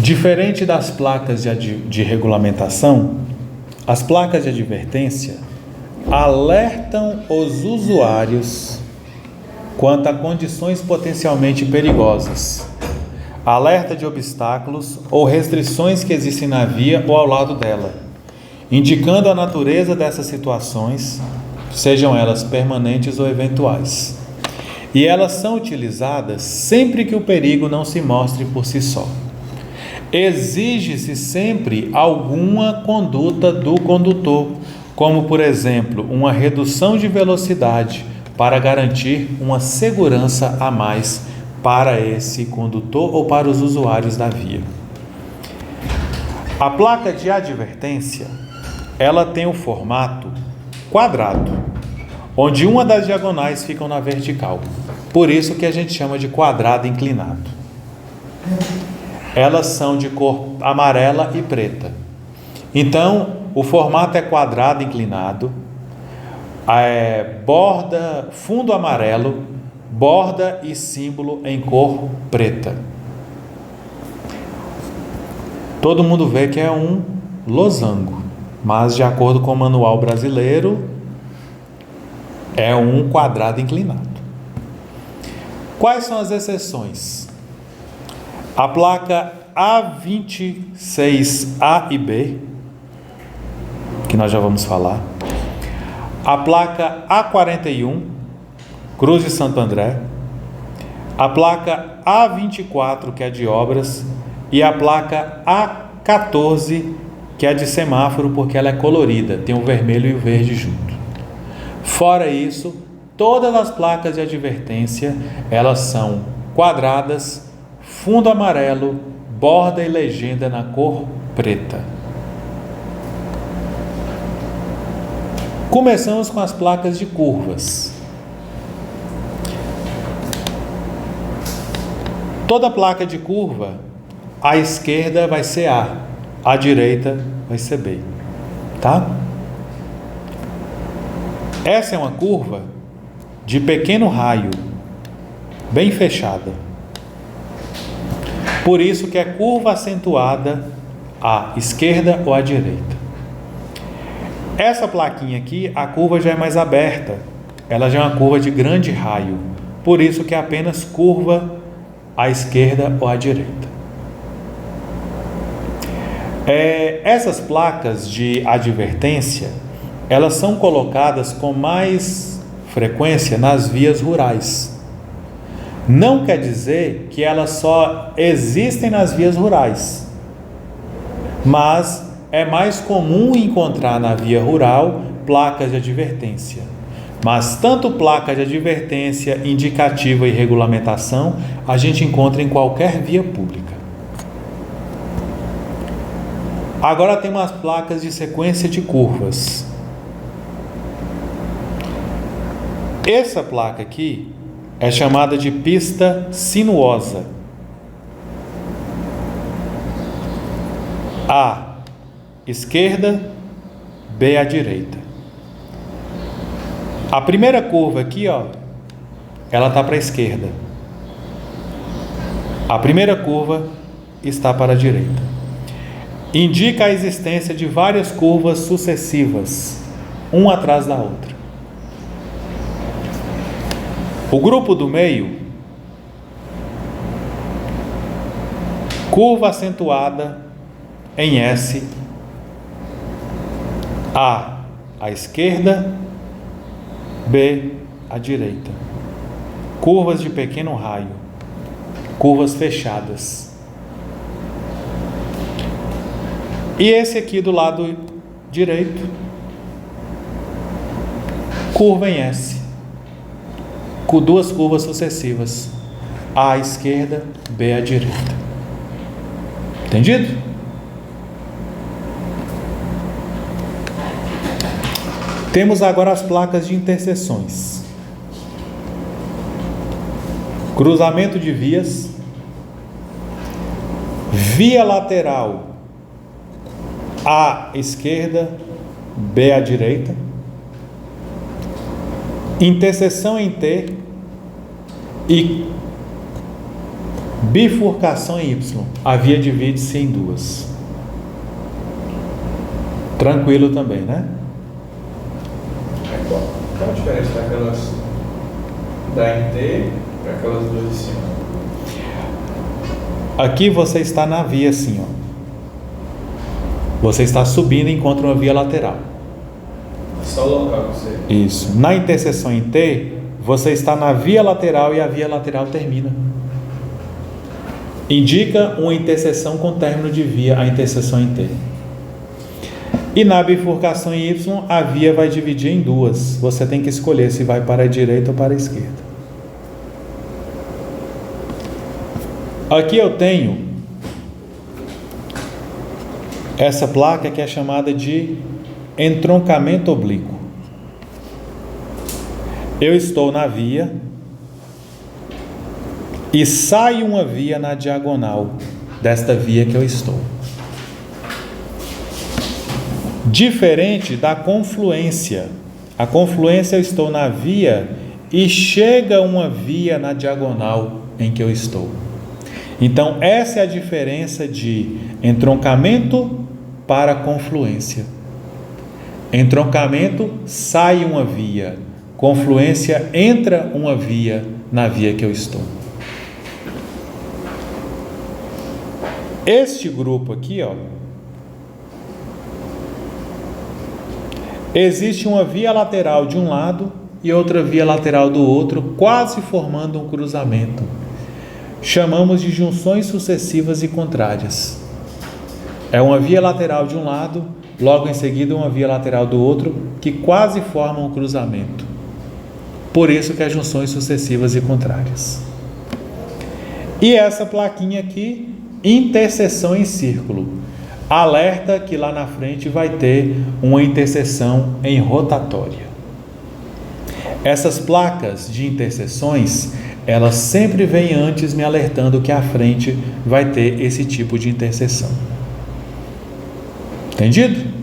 Diferente das placas de regulamentação, as placas de advertência alertam os usuários quanto a condições potencialmente perigosas, alerta de obstáculos ou restrições que existem na via ou ao lado dela, indicando a natureza dessas situações, sejam elas permanentes ou eventuais. E elas são utilizadas sempre que o perigo não se mostre por si só. Exige-se sempre alguma conduta do condutor, como, por exemplo, uma redução de velocidade para garantir uma segurança a mais para esse condutor ou para os usuários da via. A placa de advertência, ela tem o formato quadrado, onde uma das diagonais fica na vertical. Por isso que a gente chama de quadrado inclinado. Elas são de cor amarela e preta. Então, o formato é quadrado inclinado, borda, fundo amarelo, borda e símbolo em cor preta. Todo mundo vê que é um losango, mas de acordo com o manual brasileiro, é um quadrado inclinado. Quais são as exceções? A placa A26A e B, que nós já vamos falar. A placa A41, Cruz de Santo André. A placa A24, que é de obras. E a placa A14, que é de semáforo, porque ela é colorida, tem o vermelho e o verde junto. Fora isso, todas as placas de advertência, elas são quadradas, fundo amarelo, borda e legenda na cor preta. Começamos com as placas de curvas. Toda placa de curva, à esquerda vai ser A, à direita vai ser B, tá? Essa é uma curva de pequeno raio, bem fechada. Por isso que é curva acentuada à esquerda ou à direita. Essa plaquinha aqui, a curva já é mais aberta. Ela já é uma curva de grande raio. Por isso que é apenas curva à esquerda ou à direita. Essas placas de advertência, elas são colocadas com mais frequência nas vias rurais. Não quer dizer que elas só existem nas vias rurais, mas é mais comum encontrar na via rural placas de advertência. Mas tanto placa de advertência, indicativa e regulamentação, a gente encontra em qualquer via pública. Agora tem umas placas de sequência de curvas. Essa placa aqui é chamada de pista sinuosa. A esquerda, B à direita. A primeira curva aqui, ó, ela está para a esquerda. A primeira curva está para a direita. Indica a existência de várias curvas sucessivas, uma atrás da outra. O grupo do meio, curva acentuada em S, A à esquerda, B à direita. Curvas de pequeno raio, curvas fechadas. E esse aqui do lado direito, curva em S, com duas curvas sucessivas, A à esquerda, B à direita. Entendido? Temos agora as placas de interseções. Cruzamento de vias, via lateral à esquerda, B à direita, interseção em T e Bifurcação em Y. A via divide-se em duas. Tranquilo também, né? Qual a diferença daquelas da NT para aquelas duas de cima? Aqui você está na via assim, ó. Você está subindo e encontra uma via lateral. Só o local que você... Isso. Na interseção em T, você está na via lateral e a via lateral termina. Indica uma interseção com término de via, a interseção em T. E na bifurcação em Y, a via vai dividir em duas. Você tem que escolher se vai para a direita ou para a esquerda. Aqui eu tenho essa placa que é chamada de entroncamento oblíquo. Eu estou na via e sai uma via na diagonal desta via que eu estou. Diferente da confluência. A confluência, eu estou na via e chega uma via na diagonal em que eu estou. Então, essa é a diferença de entroncamento para confluência. Entroncamento, sai uma via. Confluência, entra uma via na via que eu estou. Este grupo aqui, ó, existe uma via lateral de um lado e outra via lateral do outro, quase formando um cruzamento. Chamamos de junções sucessivas e contrárias. É uma via lateral de um lado, logo em seguida uma via lateral do outro, que quase formam um cruzamento. Por isso que é junções sucessivas e contrárias. E essa plaquinha aqui, interseção em círculo. Alerta que lá na frente vai ter uma interseção em rotatória. Essas placas de interseções, elas sempre vêm antes me alertando que à frente vai ter esse tipo de interseção. Entendido?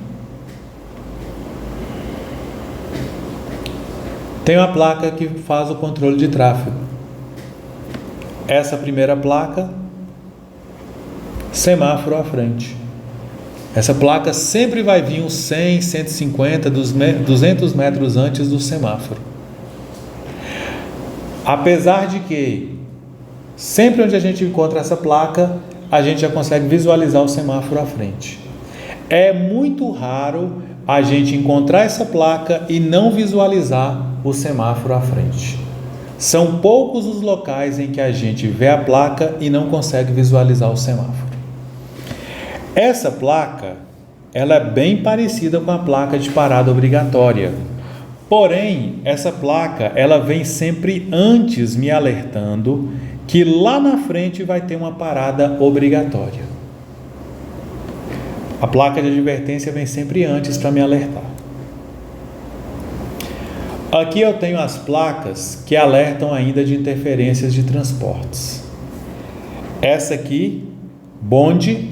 Tem uma placa que faz o controle de tráfego. Essa primeira placa, semáforo à frente. Essa placa sempre vai vir uns 100, 150, 200 metros antes do semáforo. Apesar de que, sempre onde a gente encontra essa placa, a gente já consegue visualizar o semáforo à frente. É muito raro a gente encontrar essa placa e não visualizar o semáforo à frente. São poucos os locais em que a gente vê a placa e não consegue visualizar o semáforo. Essa placa, ela é bem parecida com a placa de parada obrigatória. Porém, essa placa, ela vem sempre antes me alertando que lá na frente vai ter uma parada obrigatória. A placa de advertência vem sempre antes para me alertar. Aqui eu tenho as placas que alertam ainda de interferências de transportes. Essa aqui, bonde,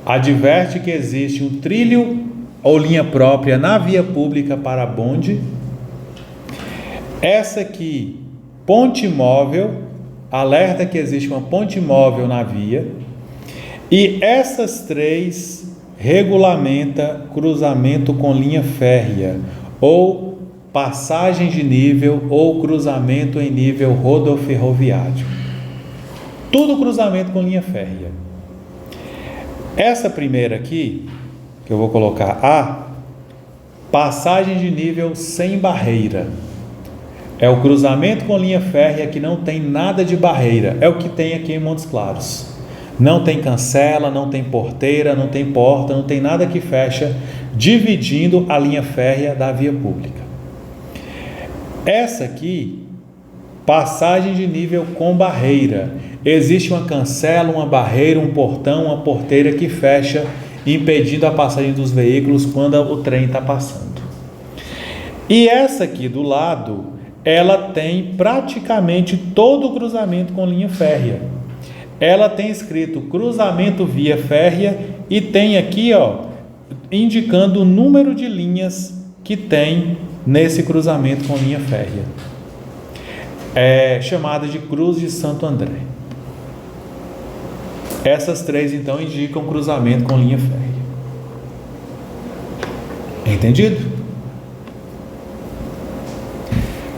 adverte que existe um trilho ou linha própria na via pública para bonde. Essa aqui, ponte móvel, alerta que existe uma ponte móvel na via. E essas três regulamenta cruzamento com linha férrea, ou passagem de nível, ou cruzamento em nível rodoferroviário. Tudo cruzamento com linha férrea. Essa primeira aqui, que eu vou colocar A, passagem de nível sem barreira. É o cruzamento com linha férrea que não tem nada de barreira. É o que tem aqui em Montes Claros. Não tem cancela, não tem porteira, não tem porta, não tem nada que fecha, dividindo a linha férrea da via pública. Essa aqui, passagem de nível com barreira. Existe uma cancela, uma barreira, um portão, uma porteira que fecha, impedindo a passagem dos veículos quando o trem está passando. E essa aqui do lado, ela tem praticamente todo o cruzamento com linha férrea. Ela tem escrito cruzamento via férrea e tem aqui, ó, indicando o número de linhas que tem nesse cruzamento com linha férrea. É chamada de Cruz de Santo André. Essas três então indicam cruzamento com linha férrea. Entendido?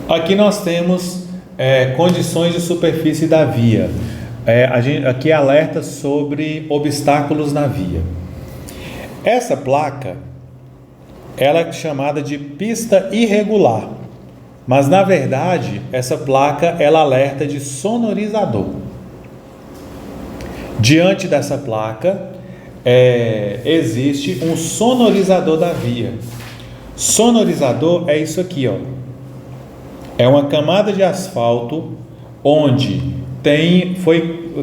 Aqui nós temos condições de superfície da via. A gente aqui alerta sobre obstáculos na via. Essa placa, ela é chamada de pista irregular, mas na verdade essa placa ela alerta de sonorizador. Diante dessa placa existe um sonorizador da via. Sonorizador é isso aqui, ó. É uma camada de asfalto onde foi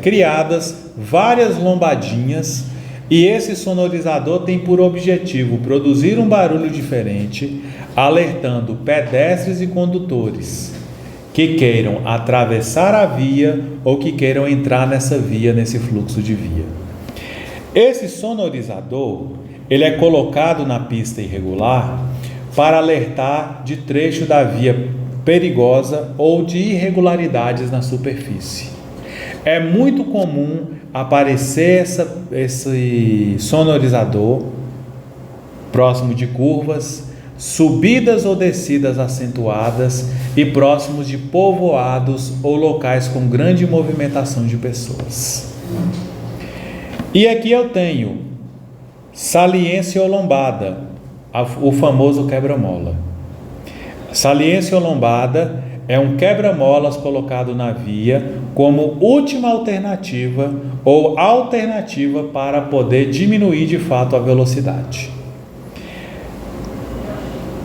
criadas várias lombadinhas, e esse sonorizador tem por objetivo produzir um barulho diferente, alertando pedestres e condutores que queiram atravessar a via ou que queiram entrar nessa via, nesse fluxo de via. Esse sonorizador, ele é colocado na pista irregular para alertar de trecho da via perigosa ou de irregularidades na superfície. É muito comum aparecer esse sonorizador próximo de curvas, subidas ou descidas acentuadas e próximos de povoados ou locais com grande movimentação de pessoas. E aqui eu tenho saliência ou lombada, o famoso quebra-mola. Saliência ou lombada é um quebra-molas colocado na via como última alternativa ou alternativa para poder diminuir de fato a velocidade.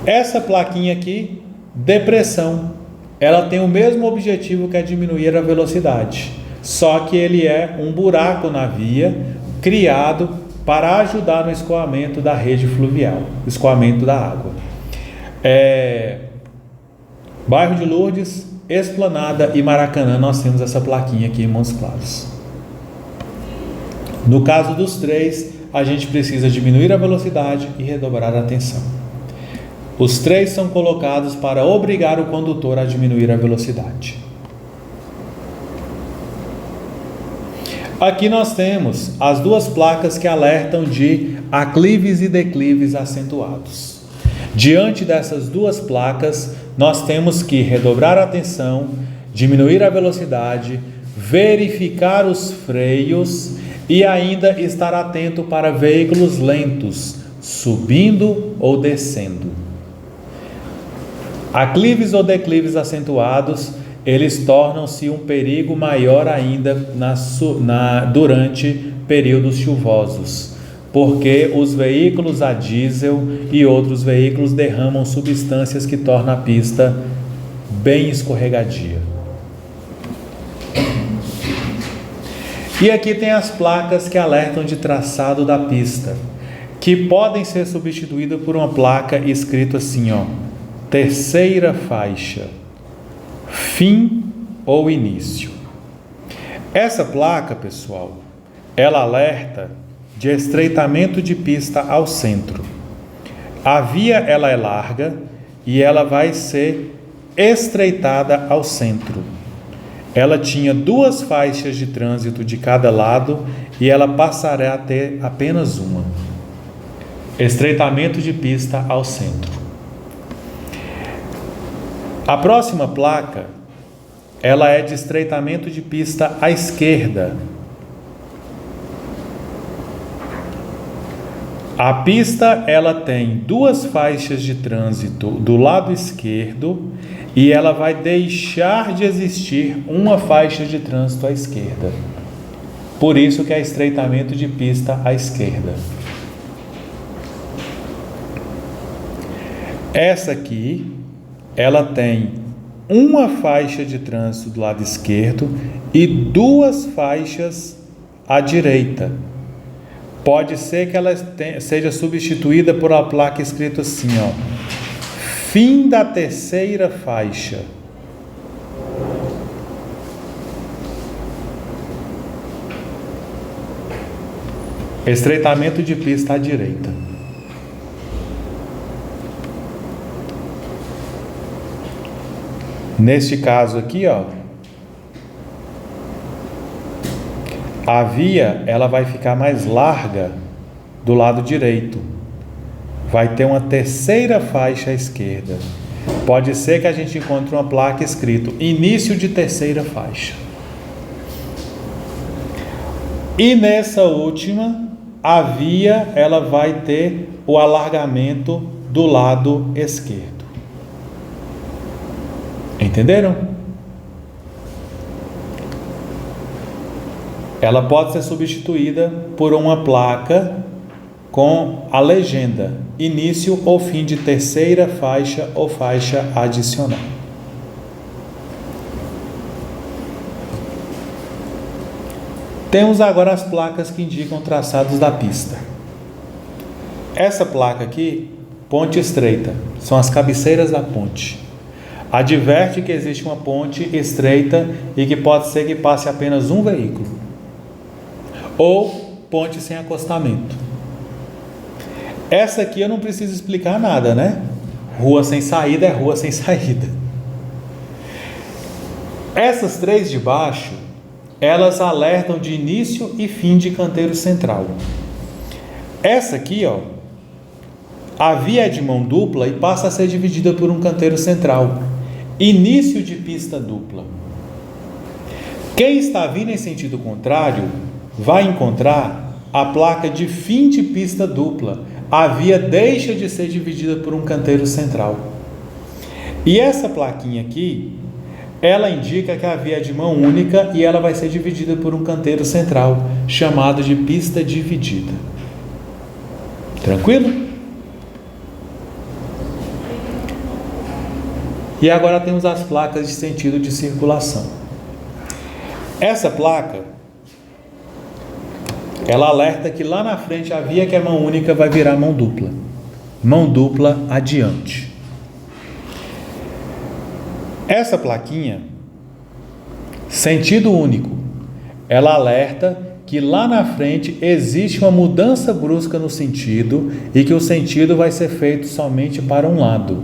Essa plaquinha aqui, depressão, ela tem o mesmo objetivo que é diminuir a velocidade, só que ele é um buraco na via criado para ajudar no escoamento da rede fluvial, escoamento da água. Bairro de Lourdes, Esplanada e Maracanã, nós temos essa plaquinha aqui em Montes Claros. No caso dos três, a gente precisa diminuir a velocidade e redobrar a atenção. Os três são colocados para obrigar o condutor a diminuir a velocidade. Aqui nós temos as duas placas que alertam de aclives e declives acentuados. Diante dessas duas placas, nós temos que redobrar a atenção, diminuir a velocidade, verificar os freios e ainda estar atento para veículos lentos, subindo ou descendo. Aclives ou declives acentuados, eles tornam-se um perigo maior ainda durante períodos chuvosos, porque os veículos a diesel e outros veículos derramam substâncias que tornam a pista bem escorregadia. E aqui tem as placas que alertam de traçado da pista, que podem ser substituídas por uma placa escrito assim, ó, terceira faixa, fim ou início. Essa placa, pessoal, ela alerta de estreitamento de pista ao centro. A via ela é larga e ela vai ser estreitada ao centro. Ela tinha 2 faixas de trânsito de cada lado e ela passará a ter apenas uma. Estreitamento de pista ao centro. A próxima placa, ela é de estreitamento de pista à esquerda. A pista, ela tem 2 faixas de trânsito do lado esquerdo e ela vai deixar de existir uma faixa de trânsito à esquerda. Por isso que é estreitamento de pista à esquerda. Essa aqui, ela tem uma faixa de trânsito do lado esquerdo e 2 faixas à direita. Pode ser que ela seja substituída por uma placa escrita assim, ó, fim da terceira faixa. Estreitamento de pista à direita. Neste caso aqui, ó, A via, ela vai ficar mais larga do lado direito. Vai ter uma terceira faixa à esquerda. Pode ser que a gente encontre uma placa escrito início de terceira faixa. E nessa última, a via, ela vai ter o alargamento do lado esquerdo. Entenderam? Ela pode ser substituída por uma placa com a legenda início ou fim de terceira faixa ou faixa adicional. Temos agora as placas que indicam traçados da pista. Essa placa aqui, ponte estreita, são as cabeceiras da ponte. Adverte que existe uma ponte estreita e que pode ser que passe apenas um veículo. Ou ponte sem acostamento. Essa aqui eu não preciso explicar nada, né? Rua sem saída é rua sem saída. Essas três de baixo, elas alertam de início e fim de canteiro central. Essa aqui, ó, a via é de mão dupla e passa a ser dividida por um canteiro central. Início de pista dupla. Quem está vindo em sentido contrário vai encontrar a placa de fim de pista dupla. A via deixa de ser dividida por um canteiro central. E essa plaquinha aqui, ela indica que a via é de mão única e ela vai ser dividida por um canteiro central, chamado de pista dividida. Tranquilo? E agora temos as placas de sentido de circulação. Essa placa, ela alerta que lá na frente a via que é mão única vai virar mão dupla. Mão dupla adiante. Essa plaquinha, sentido único, ela alerta que lá na frente existe uma mudança brusca no sentido e que o sentido vai ser feito somente para um lado.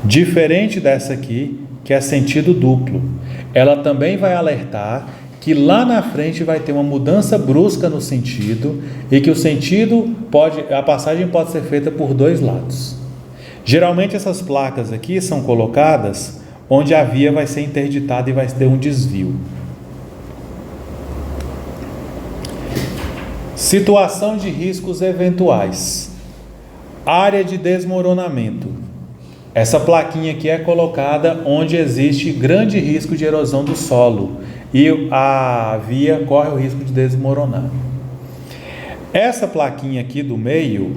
Diferente dessa aqui, que é sentido duplo, ela também vai alertar que lá na frente vai ter uma mudança brusca no sentido e que o sentido a passagem pode ser feita por dois lados. Geralmente essas placas aqui são colocadas onde a via vai ser interditada e vai ter um desvio. Situação de riscos eventuais. Área de desmoronamento. Essa plaquinha aqui é colocada onde existe grande risco de erosão do solo e a via corre o risco de desmoronar. Essa plaquinha aqui do meio,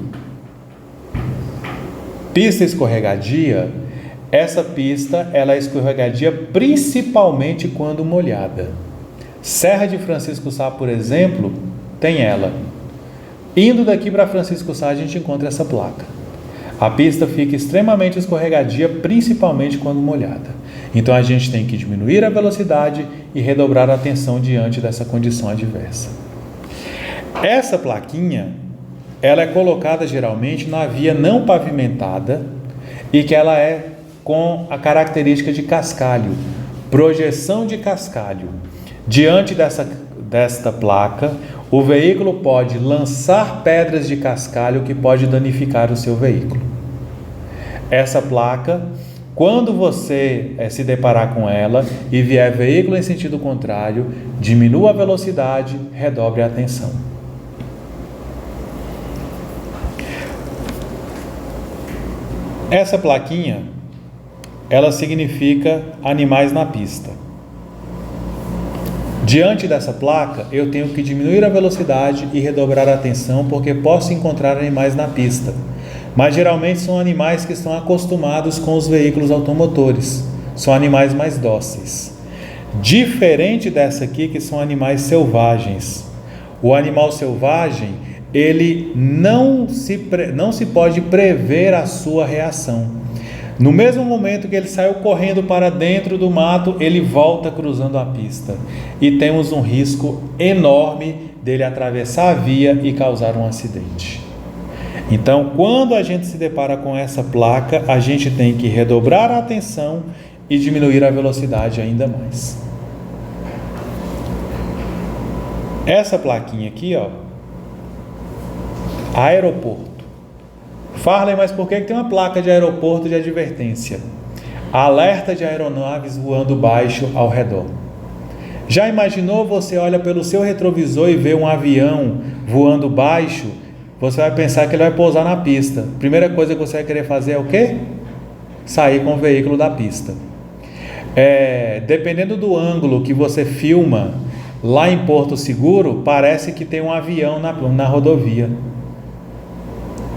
pista escorregadia, essa pista ela é escorregadia principalmente quando molhada. Serra de Francisco Sá, por exemplo, tem ela. Indo daqui para Francisco Sá a gente encontra essa placa. A pista fica extremamente escorregadia, principalmente quando molhada. Então a gente tem que diminuir a velocidade e redobrar a atenção diante dessa condição adversa. Essa plaquinha, ela é colocada geralmente na via não pavimentada e que ela é com a característica de cascalho, projeção de cascalho. Diante desta placa, o veículo pode lançar pedras de cascalho que pode danificar o seu veículo. Essa placa, quando você se deparar com ela e vier veículo em sentido contrário, diminua a velocidade, redobre a atenção. Essa plaquinha, ela significa animais na pista. Diante dessa placa, eu tenho que diminuir a velocidade e redobrar a atenção porque posso encontrar animais na pista. Mas geralmente são animais que estão acostumados com os veículos automotores. São animais mais dóceis. Diferente dessa aqui, que são animais selvagens. O animal selvagem, ele não se pode prever a sua reação. No mesmo momento que ele saiu correndo para dentro do mato, ele volta cruzando a pista. E temos um risco enorme dele atravessar a via e causar um acidente. Então, quando a gente se depara com essa placa, a gente tem que redobrar a atenção e diminuir a velocidade ainda mais. Essa plaquinha aqui, ó, aeroporto. Farley, mas por que tem uma placa de aeroporto de advertência? Alerta de aeronaves voando baixo ao redor. Já imaginou, você olha pelo seu retrovisor e vê um avião voando baixo? Você vai pensar que ele vai pousar na pista. Primeira coisa que você vai querer fazer é o quê? Sair com o veículo da pista. Dependendo do ângulo que você filma lá em Porto Seguro, parece que tem um avião na rodovia.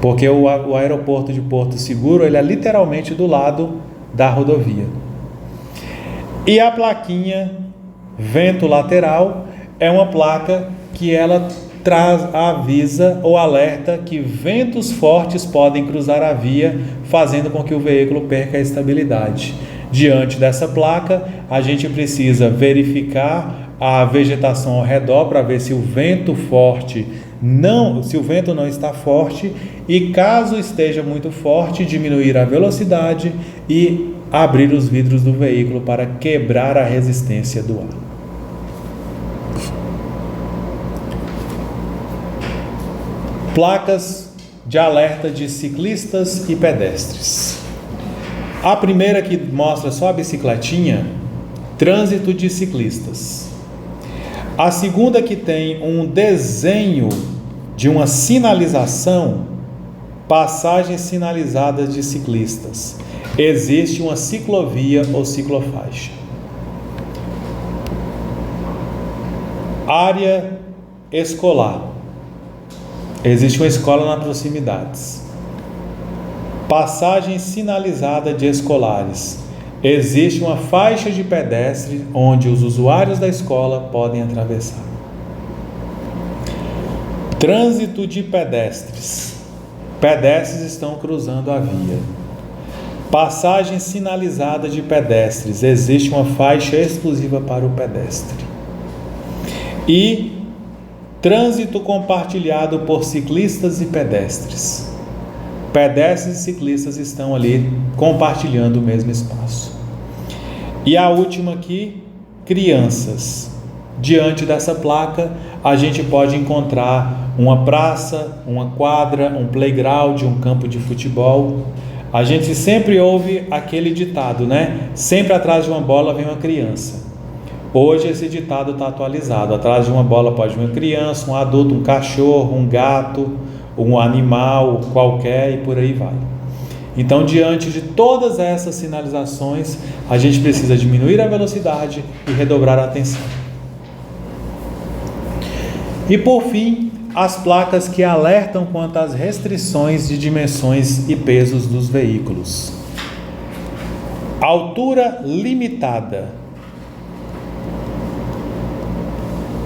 Porque o aeroporto de Porto Seguro, ele é literalmente do lado da rodovia. E a plaquinha vento lateral é uma placa que ela avisa ou alerta que ventos fortes podem cruzar a via, fazendo com que o veículo perca a estabilidade. Diante dessa placa, a gente precisa verificar a vegetação ao redor para ver se o vento não está forte, e caso esteja muito forte, diminuir a velocidade e abrir os vidros do veículo para quebrar a resistência do ar. Placas de alerta de ciclistas e pedestres. A primeira, que mostra só a bicicletinha, trânsito de ciclistas. A segunda, que tem um desenho de uma sinalização, passagens sinalizadas de ciclistas. Existe uma ciclovia ou ciclofaixa. Área escolar. Existe uma escola nas proximidades. Passagem sinalizada de escolares. Existe uma faixa de pedestre onde os usuários da escola podem atravessar. Trânsito de pedestres. Pedestres estão cruzando a via. Passagem sinalizada de pedestres. Existe uma faixa exclusiva para o pedestre. E trânsito compartilhado por ciclistas e pedestres. Pedestres e ciclistas estão ali compartilhando o mesmo espaço. E a última aqui, crianças. Diante dessa placa, a gente pode encontrar uma praça, uma quadra, um playground, um campo de futebol. A gente sempre ouve aquele ditado, né? Sempre atrás de uma bola vem uma criança. Hoje esse ditado está atualizado. Atrás de uma bola pode vir uma criança, um adulto, um cachorro, um gato, um animal qualquer, e por aí vai. Então, diante de todas essas sinalizações, a gente precisa diminuir a velocidade e redobrar a atenção. E por fim, as placas que alertam quanto às restrições de dimensões e pesos dos veículos. Altura limitada.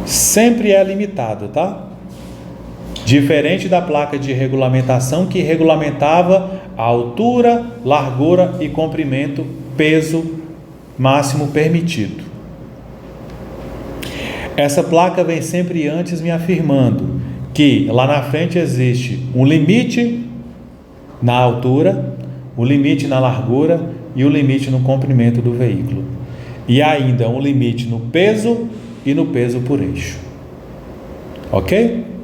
Sempre é limitado, tá? Diferente da placa de regulamentação, que regulamentava a altura, largura e comprimento, peso máximo permitido. Essa placa vem sempre antes me afirmando que lá na frente existe um limite na altura, o limite na largura e o limite no comprimento do veículo. E ainda um limite no peso e no peso por eixo. Ok?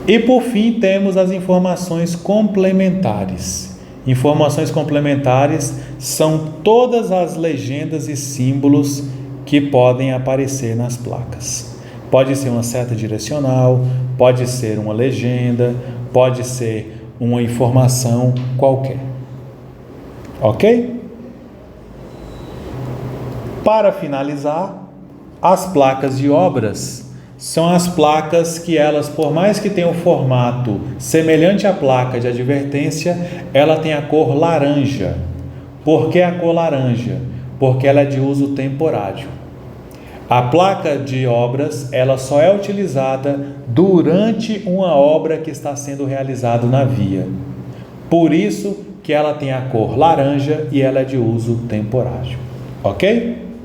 E por fim temos as informações complementares. Informações complementares são todas as legendas e símbolos que podem aparecer nas placas. Pode ser uma seta direcional, pode ser uma legenda, pode ser uma informação qualquer. Ok? Para finalizar, as placas de obras são as placas que elas, por mais que tenham um formato semelhante à placa de advertência, ela tem a cor laranja. Por que a cor laranja? Porque ela é de uso temporário. A placa de obras, ela só é utilizada durante uma obra que está sendo realizada na via. Por isso que ela tem a cor laranja e ela é de uso temporário. Ok?